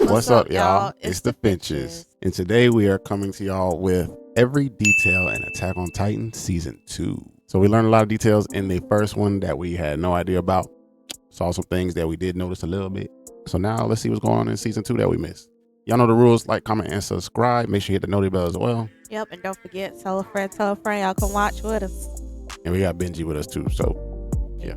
What's up, y'all? It's the Finches. And today we are coming to y'all with every detail in Attack on Titan Season 2. So we learned a lot of details in the first one that we had no idea about. Saw some things that we did notice a little bit. So now let's see what's going on in Season 2 that we missed. Y'all know the rules. Like, comment, and subscribe. Make sure you hit the notification bell as well. Yep, and don't forget, tell a friend, y'all come watch with us. And we got Benji with us too, so yeah.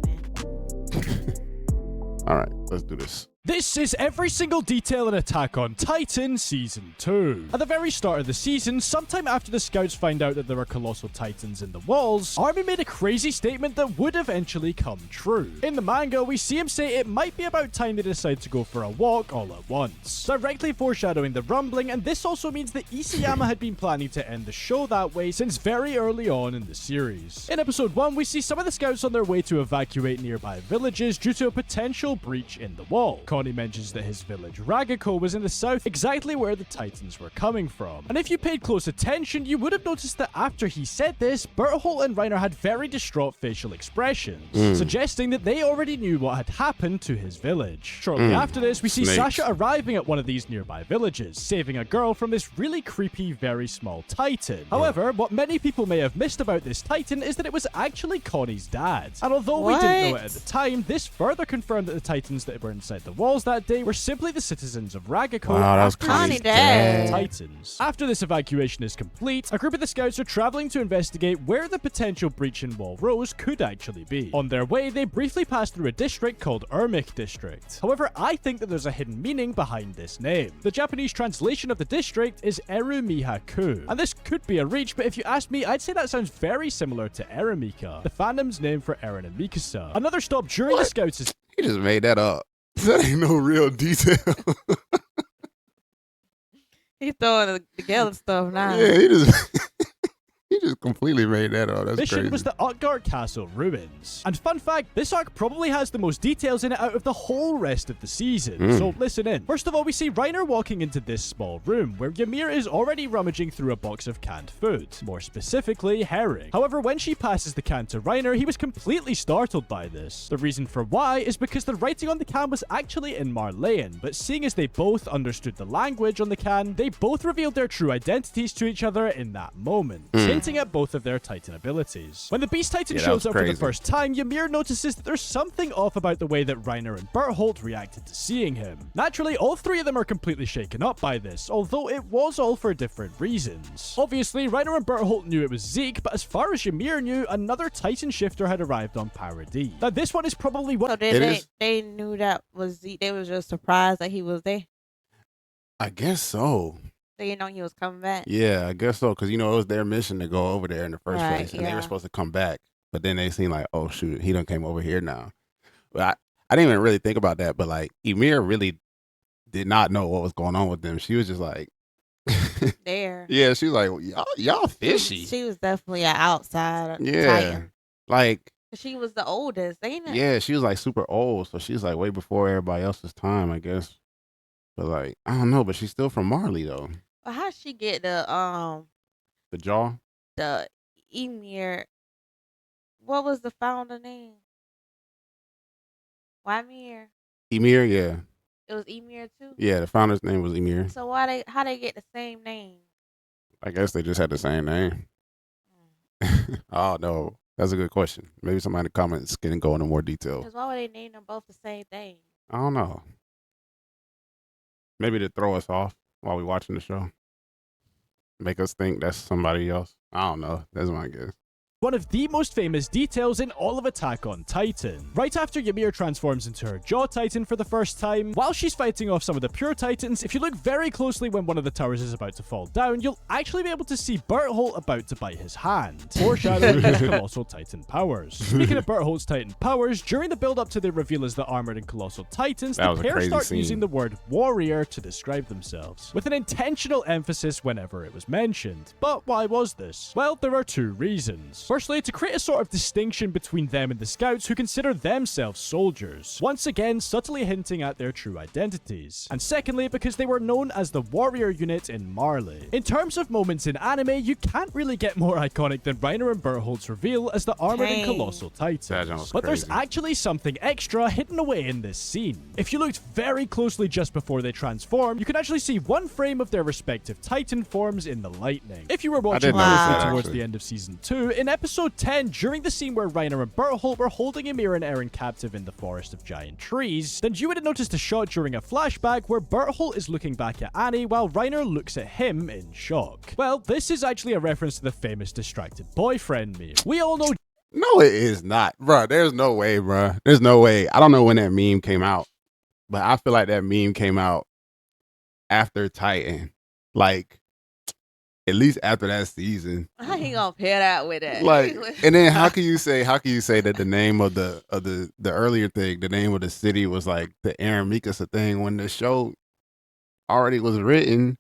All right, let's do this. This is every single detail in Attack on Titan Season 2. At the very start of the season, sometime after the scouts find out that there are colossal titans in the walls, Armin made a crazy statement that would eventually come true. In the manga, we see him say it might be about time they decide to go for a walk all at once, directly foreshadowing the rumbling, and this also means that Isayama had been planning to end the show that way since very early on in the series. In episode 1, we see some of the scouts on their way to evacuate nearby villages due to a potential breach in the wall. Connie mentions that his village Ragako was in the south, exactly where the titans were coming from. And if you paid close attention, you would have noticed that after he said this, Berthold and Reiner had very distraught facial expressions, suggesting that they already knew what had happened to his village. Shortly after this, we see Sasha arriving at one of these nearby villages, saving a girl from this really creepy, very small titan. However, what many people may have missed about this titan is that it was actually Connie's dad. And although we didn't know it at the time, this further confirmed that the titans that were inside the walls that day were simply the citizens of Ragako. Wow, that was Connie's dad. Titans. After this evacuation is complete, a group of the scouts are traveling to investigate where the potential breach in Wall Rose could actually be. On their way, they briefly pass through a district called Ermik District. However, I think that there's a hidden meaning behind this name. The Japanese translation of the district is Erumihaku, and this could be a reach, but if you ask me, I'd say that sounds very similar to Eremika, the fandom's name for Eren and Mikasa. Another stop during the scouts is... He just made that up. That ain't no real detail. He's throwing together stuff now. Yeah, he just completely made that up. That's mission crazy. was the Utgard Castle ruins. And fun fact, this arc probably has the most details in it out of the whole rest of the season. So listen in. First of all, we see Reiner walking into this small room where Ymir is already rummaging through a box of canned food, more specifically herring. However, when she passes the can to Reiner, he was completely startled by this. The reason for why is because the writing on the can was actually in Marleyan, but seeing as they both understood the language on the can, they both revealed their true identities to each other in that moment, hinting at both of their Titan abilities. When the Beast Titan shows up for the first time, Ymir notices that there's something off about the way that Reiner and Berthold reacted to seeing him. Naturally, all three of them are completely shaken up by this, although it was all for different reasons. Obviously, Reiner and Berthold knew it was Zeke, but as far as Ymir knew, another Titan shifter had arrived on Paradis. Now, this one is probably what... So they knew that was Zeke. They was just surprised that he was there. I guess so. They didn't know he was coming back. Yeah, I guess so. Because, it was their mission to go over there in the first place. And they were supposed to come back. But then they seemed like, oh, shoot, he done came over here now. But I didn't even really think about that. But, like, Ymir really did not know what was going on with them. She was just like... there. Yeah, she was like, y'all fishy. She was definitely an outsider. Yeah. Titan. Like... She was the oldest, ain't it? Yeah, she was, like, super old. So she's, like, way before everybody else's time, I guess. But, like, I don't know. But she's still from Marley, though. Well, how'd she get the jaw? The Ymir. What was the founder name? Ymir. Ymir, yeah. It was Ymir too? Yeah, the founder's name was Ymir. So how they get the same name? I guess they just had the same name. Oh no. That's a good question. Maybe somebody in the comments can go into more detail. Because why would they name them both the same thing? I don't know. Maybe to throw us off while we're watching the show. Make us think that's somebody else. I don't know. That's my guess. One of the most famous details in all of Attack on Titan. Right after Ymir transforms into her Jaw Titan for the first time, while she's fighting off some of the Pure Titans, if you look very closely when one of the towers is about to fall down, you'll actually be able to see Berthold about to bite his hand, foreshadowing his colossal Titan powers. Speaking of Berthold's Titan powers, during the build-up to their reveal as the Armored and Colossal Titans, the pair start using the word warrior to describe themselves, with an intentional emphasis whenever it was mentioned. But why was this? Well, there are two reasons. Firstly, to create a sort of distinction between them and the scouts who consider themselves soldiers, once again subtly hinting at their true identities. And secondly, because they were known as the warrior unit in Marley. In terms of moments in anime, you can't really get more iconic than Reiner and Bertholdt's reveal as the armored and colossal titans. But there's actually something extra hidden away in this scene. If you looked very closely just before they transform, you can actually see one frame of their respective titan forms in the lightning. If you were watching closely towards the end of season 2, in episode 10, during the scene where Reiner and Berthold were holding Ymir and Eren captive in the forest of giant trees, then you would have noticed a shot during a flashback where Berthold is looking back at Annie while Reiner looks at him in shock. Well, this is actually a reference to the famous distracted boyfriend meme. We all know. No, it is not, bro. There's no way, bro. There's no way. I don't know when that meme came out, but I feel like that meme came out after Titan, like at least after that season. How he gonna pair that with it? Like, and then how can you say that the name of the earlier thing, the name of the city was like the Aaron Mikasa thing when the show already was written?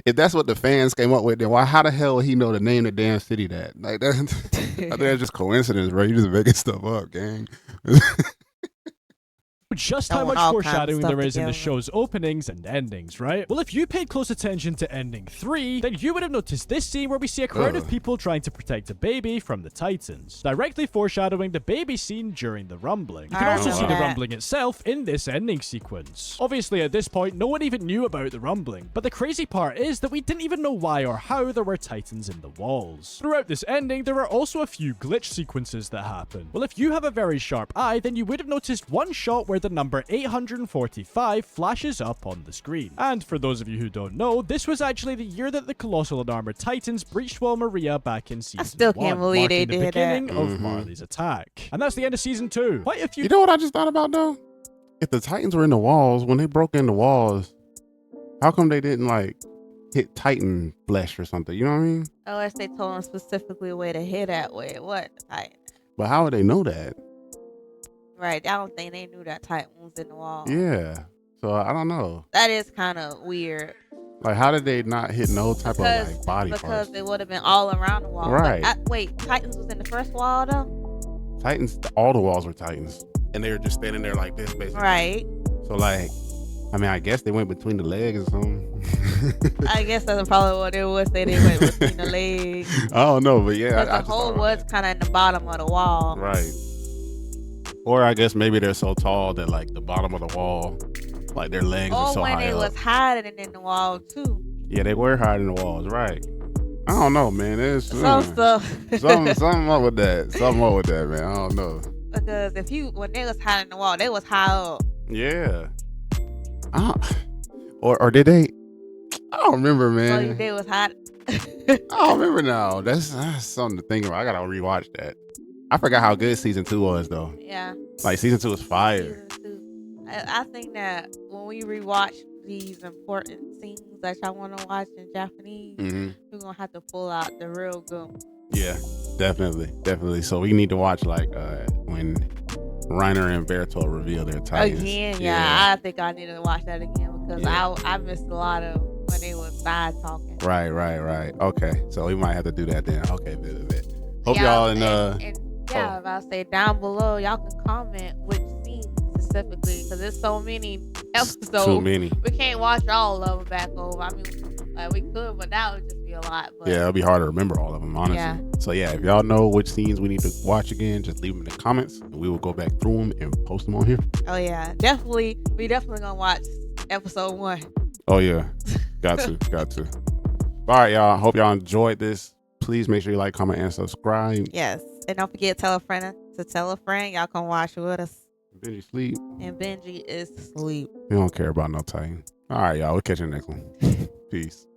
If that's what the fans came up with, then how the hell would he know the name of the damn city that? Like, I think that's just coincidence, bro. You just making stuff up, gang. Just how much foreshadowing there is in the show's openings and endings, right? Well, if you paid close attention to ending 3, then you would have noticed this scene where we see a crowd of people trying to protect a baby from the Titans, directly foreshadowing the baby scene during the rumbling. You can also see the rumbling itself in this ending sequence. Obviously, at this point, no one even knew about the rumbling, but the crazy part is that we didn't even know why or how there were Titans in the walls. Throughout this ending, there are also a few glitch sequences that happen. Well, if you have a very sharp eye, then you would have noticed one shot where the number 845 flashes up on the screen. And for those of you who don't know, this was actually the year that the Colossal and Armored Titans breached Wall Maria back in season 1. I still can't believe they did that. The beginning of Marley's attack. And that's the end of season 2. Quite a few. You know what I just thought about though? If the Titans were in the walls, when they broke in the walls, how come they didn't like hit Titan flesh or something? You know what I mean? Unless they told them specifically where to hit at, where it was Titan. But how would they know that? Right, I don't think they knew that Titan was in the wall. Yeah, so I don't know. That is kind of weird. Like, how did they not hit no type of like body parts? Because they would have been all around the wall. Right. Wait, Titans was in the first wall though? Titans, all the walls were Titans, and they were just standing there like this, basically. Right. So like, I mean, I guess they went between the legs or something. I guess that's probably what it was. They went between the legs. I don't know, but yeah. Because the hole was kind of in the bottom of the wall. Right. Or I guess maybe they're so tall that like the bottom of the wall, like their legs are so high up. Or when they was hiding in the wall too. Yeah, they were hiding in the walls, right. I don't know, man. There's some stuff. something up with that. Something up with that, man. I don't know. Because when they was hiding in the wall, they was high up. Yeah. Or did they? I don't remember, man. So they was hot. I don't remember now. That's something to think about. I gotta rewatch that. I forgot how good season 2 was though. Yeah. Like season 2 was fire. Season 2. I think that when we rewatch these important scenes that y'all want to watch in Japanese, we're gonna have to pull out the real good ones. Yeah, definitely. So we need to watch like when Reiner and Bertolt reveal their Titans. Again, yeah. I think I need to watch that again because I missed a lot of when they were side talking. Right. Okay, so we might have to do that then. Okay, bit. Hope y'all yeah, I say down below, y'all can comment which scene specifically because there's so many episodes. Too many. We can't watch all of them back over. I mean, like we could, but that would just be a lot. But yeah, it'll be hard to remember all of them, honestly. Yeah. So yeah, if y'all know which scenes we need to watch again, just leave them in the comments, and we will go back through them and post them on here. Oh yeah, definitely. We definitely gonna watch episode 1. Oh yeah, got to. All right, y'all. Hope y'all enjoyed this. Please make sure you like, comment, and subscribe. Yes. And don't forget, tell a friend to tell a friend. Y'all can watch with us. Benji sleep. And Benji is asleep. We don't care about no Titan. All right, y'all. We'll catch you next one. Peace.